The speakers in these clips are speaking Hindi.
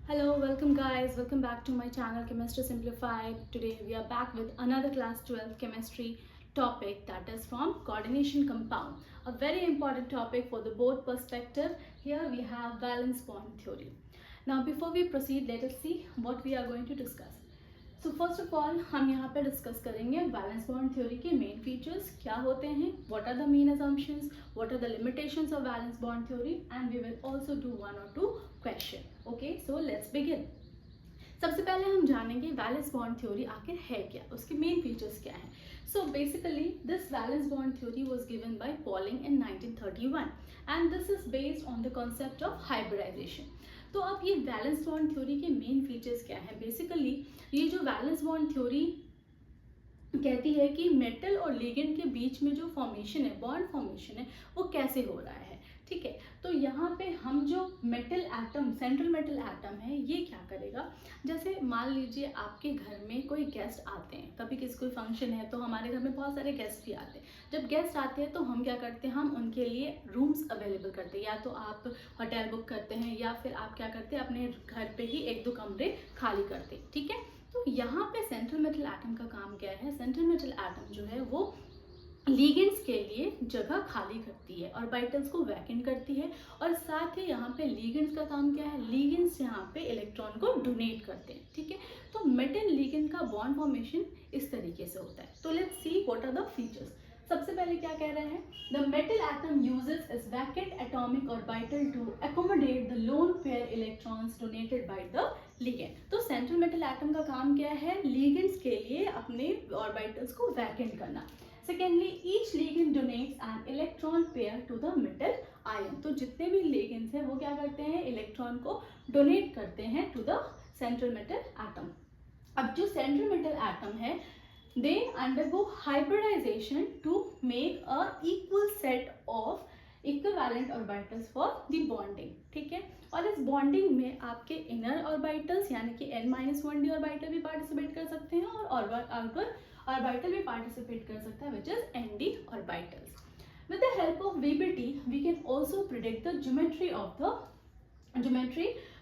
Hello, welcome guys. Welcome back to my channel Chemistry Simplified. Today we are back with another class 12 chemistry topic, that is from coordination compound. A very important topic for the board perspective. Here we have valence bond theory. Now before we proceed, let us see what we are going to discuss. So first of all हम यहाँ पे डिस्कस करेंगे वैलेंस बॉन्ड थ्योरी के मेन फीचर्स क्या होते हैं, what are the main assumptions, what are the limitations of valence bond theory, and we will also do one और two question. Okay, so let's begin. सबसे पहले हम जानेंगे वैलेंस बॉन्ड थ्योरी आखिर है क्या, उसके मेन फीचर्स क्या हैं. So basically this valence bond theory was given by Pauling in 1931 and this is based on the concept of hybridisation. तो अब ये वैलेंस बॉन्ड थ्योरी के मेन फीचर्स क्या है. बेसिकली ये जो वैलेंस बॉन्ड थ्योरी कहती है कि मेटल और लिगेंड के बीच में जो फॉर्मेशन है, बॉन्ड फॉर्मेशन है, वो कैसे हो रहा है. ठीक है, तो यहाँ पे हम जो metal atom, central metal atom है, ये क्या करेगा. जैसे मान लीजिए आपके घर में कोई गेस्ट आते हैं, कभी किसी कोई फंक्शन है तो हमारे घर में बहुत सारे गेस्ट भी आते हैं. जब गेस्ट आते हैं तो हम क्या करते हैं, हम उनके लिए रूम्स अवेलेबल करते हैं. या तो आप होटल बुक करते हैं या फिर आप क्या करते हैं, अपने घर पे ही एक दो कमरे खाली करते हैं. ठीक है, तो यहाँ पे सेंट्रल मेटल एटम का काम क्या है. सेंट्रल मेटल एटम जो है वो लीगेंड्स के लिए जगह खाली करती है, ऑर्बिटल्स को वैकेंट करती है. और साथ ही यहाँ पे लीगेंड्स का काम क्या है, लीगेंड्स यहाँ पे इलेक्ट्रॉन को डोनेट करते हैं. ठीक है, तो मेटल लीगेंड का बॉन्ड फॉर्मेशन इस तरीके से होता है. तो let's see what are the features. सबसे पहले क्या कह रहे हैं, the metal atom uses its vacant atomic orbital to accommodate the lone pair electrons donated by the ligand. तो सेंट्रल मेटल एटम का काम क्या है, लिगेंड्स के लिए अपने ऑर्बिटल्स को वैकेंट करना. Secondly, each ligand donates an electron pair to the metal ion. तो जितने भी ligands हैं वो क्या करते हैं, इलेक्ट्रॉन को डोनेट करते हैं to the central metal atom. अब जो सेंट्रल मेटल एटम है, they undergo hybridization to make a equal set of equivalent orbitals for the bonding. ठीक है, और इस बॉन्डिंग में आपके इनर ऑर्बिटल्स यानी कि n-1d ऑर्बिटल भी पार्टिसिपेट कर सकते हैं और आउटर ऑर्बिटल भी पार्टिसिपेट कर सकता है, which is nd orbitals. With the help of VBT, we can also predict the geometry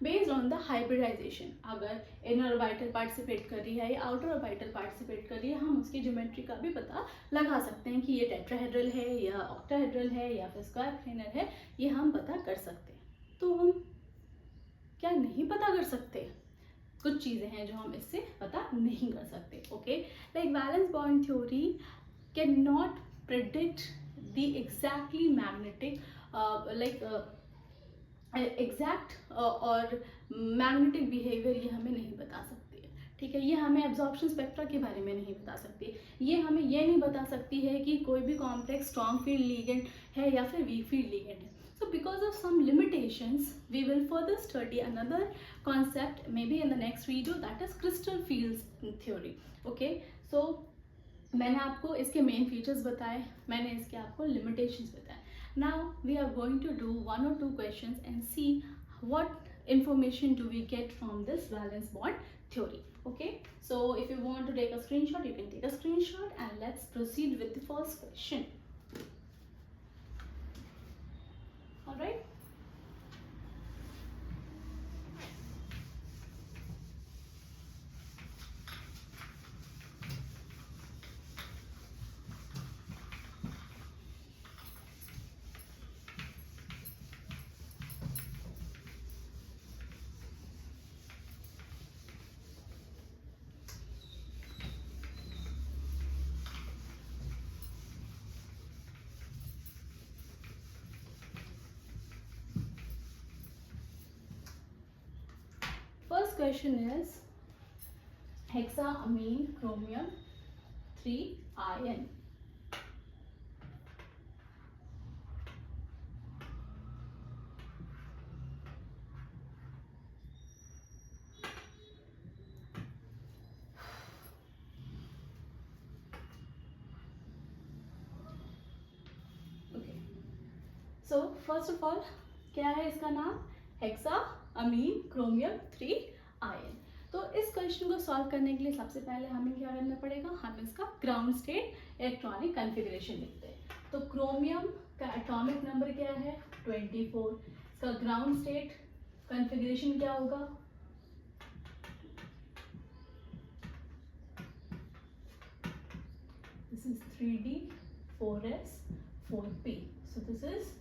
based on the hybridization. अगर इनर ऑर्बिटल पार्टिसिपेट कर रही है या आउटर ऑर्बिटल पार्टिसिपेट कर रही है, हम उसकी ज्योमेट्री का भी पता लगा सकते हैं कि ये टेट्राहेड्रल है या ऑक्टाहेड्रल है या फिर स्क्वायर प्लेनर है, ये हम पता कर सकते हैं. तो हम क्या नहीं पता कर सकते, कुछ चीज़ें हैं जो हम इससे पता नहीं कर सकते. Okay, like valence bond theory can not predict the exactly magnetic exact और मैग्नेटिक बिहेवियर, ये हमें नहीं बता सकती है. ठीक है, ये हमें एब्जॉर्प्शन स्पेक्ट्रा के बारे में नहीं बता सकती. ये हमें ये नहीं बता सकती है कि कोई भी कॉम्प्लेक्स स्ट्रॉन्ग फील्ड लिगेंड है या फिर वीक फील्ड लिगेंड है. So because of some limitations, we will further study another concept maybe in the next video, that is crystal fields theory. Okay, so मैंने आपको इसके मेन फीचर्स बताए, मैंने इसके आपको लिमिटेशंस बताए. Now we are going to do one or two questions and see what information do we get from this valence bond theory. Okay, so if you want to take a screenshot, you can take a screenshot and let's proceed with the first question. All right. First question is hexaamine chromium 3 ion. Okay, so first of all क्या है इसका नाम, हेक्साअमीन क्रोमियम 3 आयन. तो इस क्वेश्चन को सॉल्व करने के लिए सबसे पहले हमें क्या करना पड़ेगा, हम इसका ग्राउंड स्टेट इलेक्ट्रॉनिक कॉन्फ़िगरेशन लिखते हैं. तो क्रोमियम का एटॉमिक नंबर क्या है 24, इसका ग्राउंड स्टेट कॉन्फ़िगरेशन क्या होगा is 3D, 4s, 4p. So this is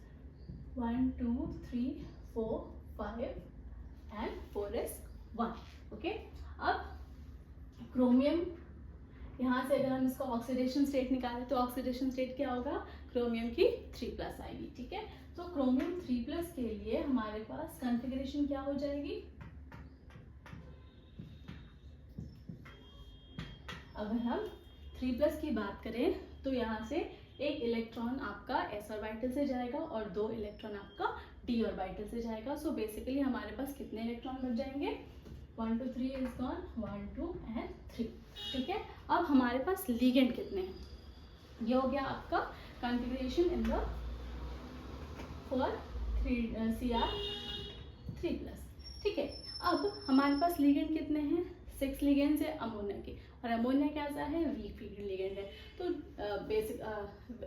1, 2, 3, 4, 5 and 4s 1. Okay, अब क्रोमियम, यहाँ से अगर हम इसका ऑक्सीडेशन स्टेट निकालें तो ऑक्सीडेशन स्टेट क्या होगा, क्रोमियम की 3+ आएगी. ठीक है, तो क्रोमियम 3+ के लिए हमारे पास कॉन्फ़िगरेशन क्या हो जाएगी, अगर हम 3+ की बात करें तो यहाँ से एक इलेक्ट्रॉन आपका s ऑर्बिटल से जाएगा और 2 इलेक्ट्रॉन आपका d ऑर्बिटल से जाएगा. सो बेसिकली हमारे पास कितने इलेक्ट्रॉन बच जाएंगे, 1 2 3 इज गॉन, 1 2 and 3. ठीक है, अब हमारे पास लिगेंड कितने हैं, ये हो गया आपका configuration in the for Cr3+. ठीक है, अब हमारे पास लिगेंड कितने हैं, 6 लिगेंड्स है अमोनिया के, और अमोनिया कैसा है, वीक लिगेंड है. तो बेसिक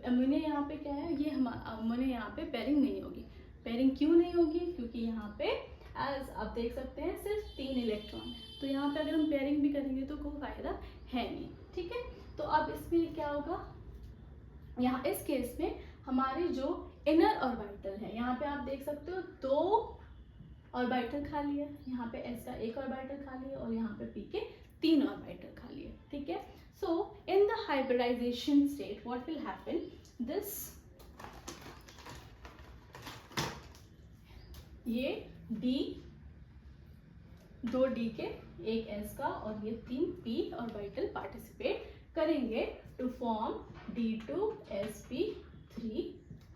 अमोनिया यहाँ पे क्या है, ये अमोनिया यहाँ पे पेयरिंग नहीं होगी. पेयरिंग क्यों नहीं होगी, क्योंकि यहाँ पे एज आप देख सकते हैं सिर्फ 3 इलेक्ट्रॉन है. तो यहाँ पे अगर हम पेयरिंग भी करेंगे तो कोई फायदा है नहीं. ठीक है, तो अब इसमें क्या होगा, यहाँ इस केस में हमारे जो इनर ऑर्बिटल है, यहाँ पे आप देख सकते हो 2 ऑर्बिटल खाली है, यहाँ पे s का 1 ऑर्बिटल खाली है और यहाँ पे p के 3 ऑर्बिटल खाली है. ठीक है, so in the hybridization state what will happen, this ये d, 2 d के 1 s का और ये 3 p ऑर्बिटल पार्टिसिपेट करेंगे टू फॉर्म d2sp3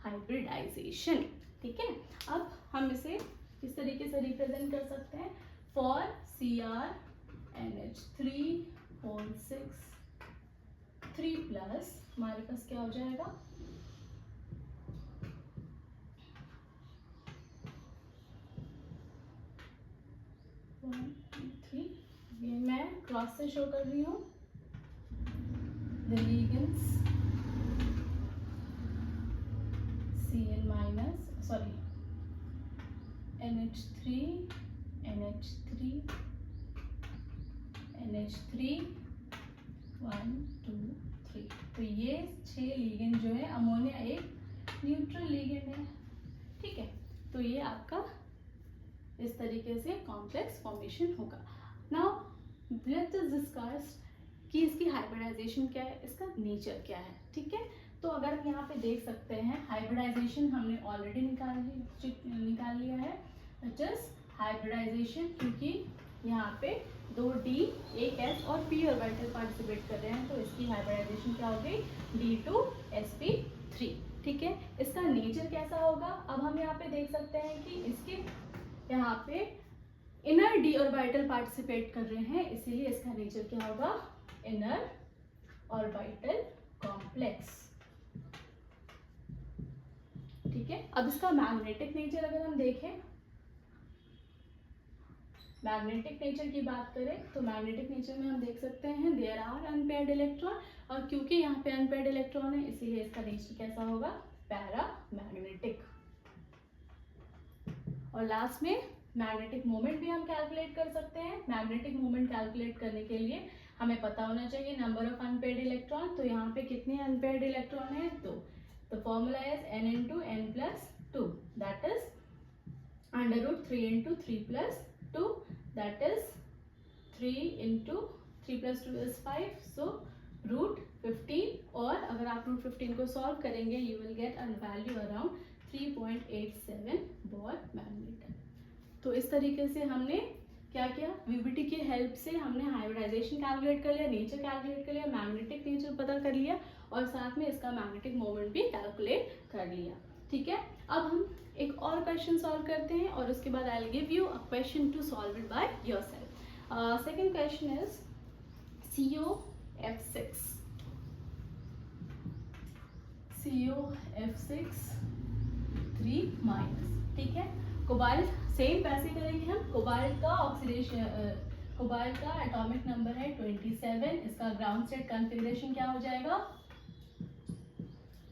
हाइब्रिडाइजेशन. ठीक है, अब हम इसे किस तरीके से रिप्रेजेंट कर सकते हैं, फॉर CrNH3 6 हमारे पास क्या हो जाएगा, ये मैं क्रॉस से शो कर रही हूँ, द लिगेंड्स NH3 1 2 3. तो ये 6 लिगेंड जो है, अमोनिया एक न्यूट्रल लिगेंड है. ठीक है, तो ये आपका इस तरीके से कॉम्प्लेक्स फॉर्मेशन होगा. नाउ लेट्स डिस्कस कि इसकी हाइब्रिडाइजेशन क्या है, इसका नेचर क्या है. ठीक है, तो अगर हम यहाँ पे देख सकते हैं हाइब्रिडाइजेशन हमने ऑलरेडी निकाल लिया है. जस्ट हाइब्रिडाइजेशन, क्योंकि यहाँ पे 2 d 1 s और p ऑर्बिटल पार्टिसिपेट कर रहे हैं, तो इसकी हाइब्रिडाइजेशन क्या हो गई, d2sp3. ठीक है, इसका नेचर कैसा होगा, अब हम यहाँ पे देख सकते हैं कि इसके यहाँ पे इनर d ऑर्बिटल पार्टिसिपेट कर रहे हैं, इसीलिए इसका नेचर क्या होगा, इनर ऑर्बिटल कॉम्प्लेक्स. ठीक है, अब इसका मैग्नेटिक नेचर अगर हम देखें, मैग्नेटिक नेचर की बात करें तो मैग्नेटिक नेचर में हम देख सकते हैं देयर आर अनपेयर्ड इलेक्ट्रॉन, और क्योंकि यहाँ पे अनपेयर्ड इलेक्ट्रॉन है इसीलिए इसका नेचर कैसा होगा, पैरामैग्नेटिक. और लास्ट में मैग्नेटिक मोमेंट भी हम कैलकुलेट कर सकते हैं. मैग्नेटिक मोमेंट कैलकुलेट करने के लिए हमें पता होना चाहिए नंबर ऑफ अनपेयर्ड इलेक्ट्रॉन. तो यहाँ पे कितने अनपेयर्ड इलेक्ट्रॉन है, तो the formula is n into n plus 2, that is under root 3 into 3 plus 2, that is 3 into 3 plus 2 is 5, so root 15. और अगर आप root 15 को solve करेंगे you will get a value around 3.87 Bohr magneton. तो इस तरीके से हमने क्या किया, वीबीटी की हेल्प से हमने हाइब्रिडाइजेशन कैलकुलेट कर लिया, नेचर कैलकुलेट कर लिया, मैग्नेटिक नेचर पता कर लिया और साथ में इसका मैग्नेटिक मोमेंट भी कैलकुलेट कर लिया. ठीक है, अब हम एक और क्वेश्चन सॉल्व करते हैं और उसके बाद I will give you a question to solve it by yourself. Second question is COF6 3-. ठीक है, कोबाल्ट सेम वैसे करेंगे हम. कोबाल्ट का ऑक्सीडेशन, कोबाल्ट का एटॉमिक नंबर है 27. इसका ग्राउंड स्टेट कॉन्फ़िगरेशन क्या हो जाएगा,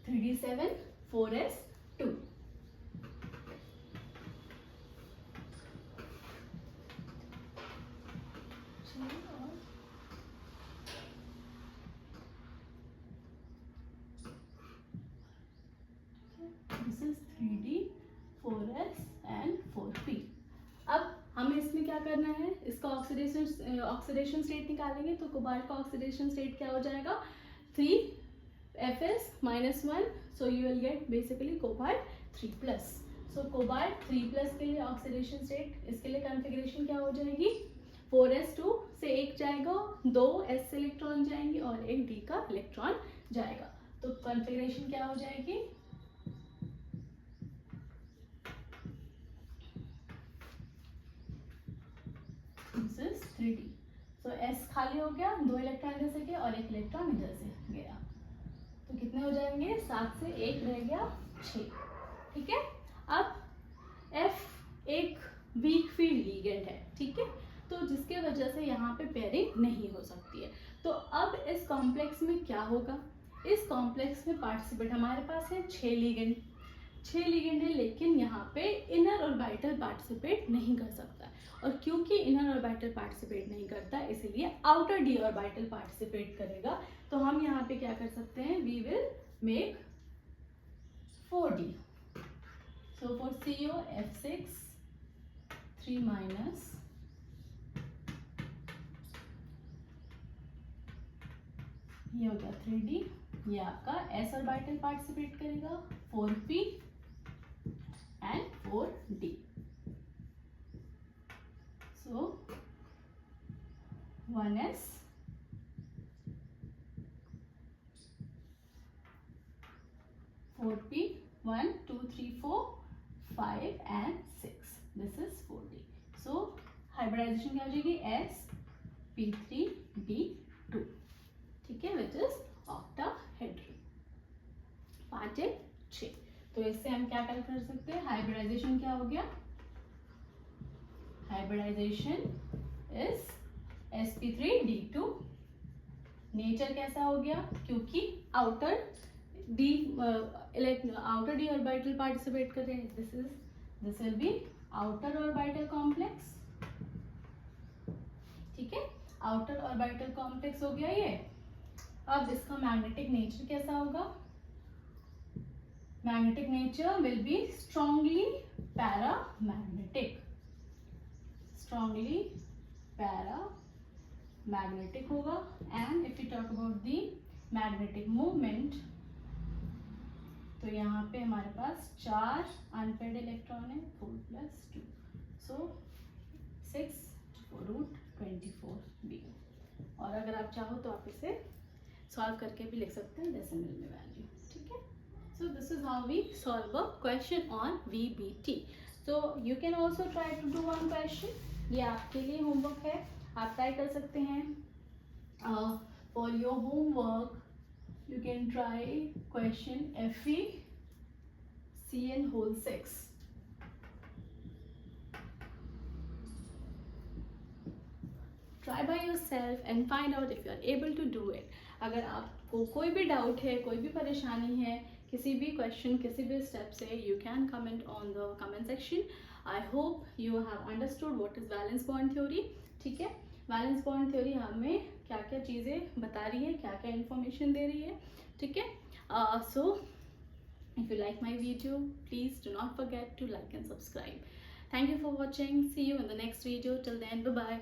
3d7 4s2. करना है, इसका ऑक्सीडेशन स्टेट निकालेंगे। तो कोबाल्ट का ऑक्सीडेशन स्टेट क्या हो जाएगा, 3Fs-1, so you will get basically cobalt 3+। So cobalt 3+ के लिए ऑक्सीडेशन स्टेट, इसके लिए कॉन्फ़िगरेशन क्या हो जाएगी, 4s2 से एक जाएगा, 2 s से इलेक्ट्रॉन जाएंगे और एक d का इलेक्ट्रॉन जाएगा। तो कॉन्फ़िगरेशन क्या हो जाएगी, this is 3d। So s खाली हो गया, 2 इलेक्ट्रॉन इधर से गए और एक इलेक्ट्रॉन इधर से गया, तो कितने हो जाएंगे, 7 से 1 रह गया 6। ठीक है, अब F एक वीक फील्ड लिगेंड है, ठीक है, तो जिसके वजह से यहाँ पे पेयरिंग नहीं हो सकती है। तो अब इस कॉम्प्लेक्स में क्या होगा, इस कॉम्प्लेक्स में पार्टिसिपेट हमारे पास है 6 लिगेंड, 6 लिगेंड है, लेकिन यहाँ पे इनर ऑर्बिटल पार्टिसिपेट नहीं कर सकता। और क्योंकि इनर ऑर्बिटल पार्टिसिपेट नहीं करता, इसलिए आउटर डी ऑर्बिटल पार्टिसिपेट करेगा। तो हम यहाँ पे क्या कर सकते हैं, we will make 4d। So for CO F6 3-, ये हो गया 3d, ये आपका s ऑर्बिटल पार्टिसिपेट करेगा 4p and 4d। So 1s 4p 1 2 3 4 5 and 6, this is 4d। so hybridization क्या हो जाएगी, sp3d2, ठीक है, विच इज ऑक्टाहेड्रल। 5 1 6। तो इससे हम क्या कर सकते हैं, हाइब्रिडाइजेशन क्या हो गया, हाइब्रिडाइजेशन इज sp3d2। नेचर कैसा हो गया, क्योंकि आउटर डी ऑर्बिटल पार्टिसिपेट कर रहे हैं, this will be outer orbital complex. ठीक है, आउटर ऑर्बिटल कॉम्प्लेक्स हो गया ये। अब इसका मैग्नेटिक नेचर कैसा होगा, magnetic nature will be strongly paramagnetic, strongly paramagnetic होगा। And if you talk about the magnetic movement, तो यहाँ पे हमारे पास 4 अनपेयर्ड इलेक्ट्रॉन है, 4+2, सो 6 √24b। और अगर आप चाहो तो आप इसे सॉल्व करके भी लिख सकते हैं डेसिमल में वैल्यू। ठीक है, so this is how we solve a question on VBT। So you can also try to do one question, ये आपके लिए होमवर्क है, आप ट्राई कर सकते हैं। For your homework you can try question FeCl6। Try by yourself and find out if you are able to do it। अगर आपको कोई भी डाउट है, कोई भी परेशानी है किसी भी क्वेश्चन, किसी भी स्टेप से, you can comment on the comment section। I hope you have understood what is valence bond theory। ठीक है, वैलेंस बॉन्ड थ्योरी हमें क्या क्या चीज़ें बता रही है, क्या क्या इन्फॉर्मेशन दे रही है। ठीक है, so if you like my video please do not forget to like and subscribe. Thank you for watching, see you in the next video, till then bye bye.